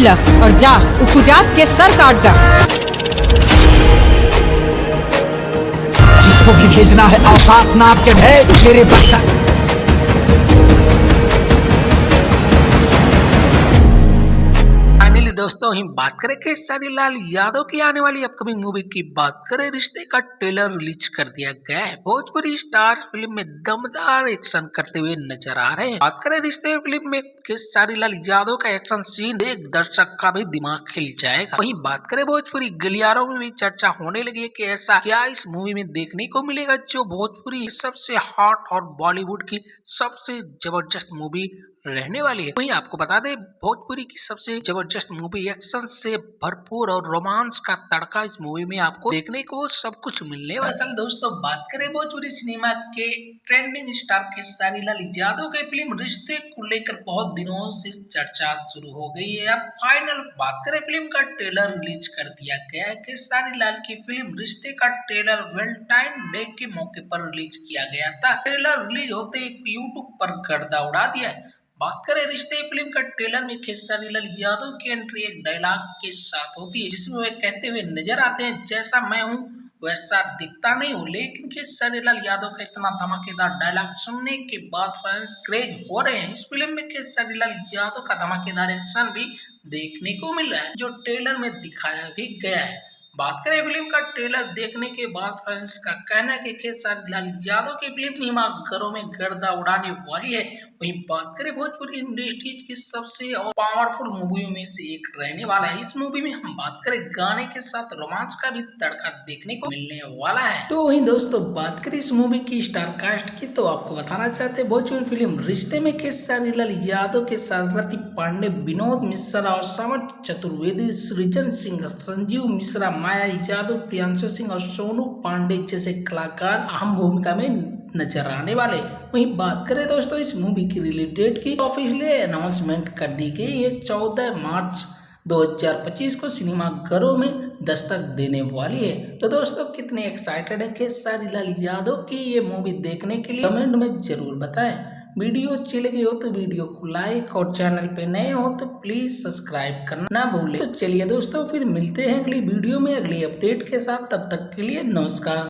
ल और जा उखुजात के सर काट दा। जिसको भी भेजना है औकात नाप के भेज मेरे बच्चा। फाइनली दोस्तों हम बात करें खेसारी लाल यादव की आने वाली अपकमिंग मूवी की बात करें। रिश्ते का ट्रेलर रिलीज कर दिया गया है। भोजपुरी स्टार फिल्म में दमदार एक्शन करते हुए नजर आ रहे हैं। बात करें रिश्ते फिल्म में खेसारी लाल यादव का एक्शन सीन एक दर्शक का भी दिमाग हिल जाएगा। वहीं बात करें भोजपुरी गलियारों में भी चर्चा होने लगी है कि ऐसा क्या इस मूवी में देखने को मिलेगा जो भोजपुरी सबसे हॉट और बॉलीवुड की सबसे जबरदस्त मूवी रहने वाली है। वहीं आपको बता दें भोजपुरी की सबसे जबरदस्त मूवी एक्शन से भरपूर और रोमांस का तड़का इस मूवी में आपको देखने को सब कुछ मिलने वाला है। असल दोस्तों बात करें भोजपुरी सिनेमा के ट्रेंडिंग स्टार खेसारी लाल यादव की फिल्म रिश्ते को लेकर बहुत दिनों से चर्चा शुरू हो गई है। अब फाइनल बात करें फिल्म का ट्रेलर रिलीज कर दिया गया है। खेसारी लाल की फिल्म रिश्ते का ट्रेलर वैलेंटाइन डे के मौके पर रिलीज किया गया था। ट्रेलर रिलीज होते यूट्यूब पर गर्दा उड़ा दिया है। बात करें रिश्ते फिल्म का ट्रेलर में खेसारी लाल यादव की एंट्री एक डायलॉग के साथ होती है जिसमें वे कहते हुए नजर आते हैं, जैसा मैं हूँ वैसा दिखता नहीं हूँ। लेकिन खेसारी लाल यादव का इतना धमाकेदार डायलॉग सुनने के बाद फैंस क्रेज हो रहे हैं। इस फिल्म में खेसारी लाल यादव का धमाकेदार एक्शन भी देखने को मिल रहा है जो ट्रेलर में दिखाया भी गया है। बात करें फिल्म का ट्रेलर देखने के बाद फैंस का कहना है कि खेसारी लाल यादव की फिल्म सिनेमा घरों में गर्दा उड़ाने वाली है। वहीं बात करें भोजपुरी इंडस्ट्री की सबसे पावरफुल मूवियों में से एक रहने वाला है। इस मूवी में हम बात करें गाने के साथ रोमांस का भी तड़का देखने को मिलने वाला है। तो वहीं दोस्तों बात करें इस मूवी की स्टार कास्ट की तो आपको बताना चाहते हैं भोजपुरी फिल्म रिश्ते में खेसारी लाल यादव के साथ रति पांडे, विनोद मिश्रा और समर चतुर्वेदी, सृजन सिंह, संजीव मिश्रा, माया यादव, प्रियांशु सिंह और सोनू पांडे जैसे कलाकार अहम भूमिका में नजर आने वाले। वहीं बात करें दोस्तों इस मूवी की रिलीज डेट की ऑफिशियली अनाउंसमेंट कर दी गई है। 14 मार्च 2025 को सिनेमा घरों में दस्तक देने वाली है। तो दोस्तों कितने एक्साइटेड है खेसारी लाल यादव की ये मूवी देखने के लिए कमेंट में जरूर बताएं। वीडियो अच्छी लगी हो तो वीडियो को लाइक और चैनल पे नए हो तो प्लीज सब्सक्राइब करना ना भूलें। तो चलिए दोस्तों फिर मिलते हैं अगली वीडियो में अगली अपडेट के साथ। तब तक के लिए नमस्कार।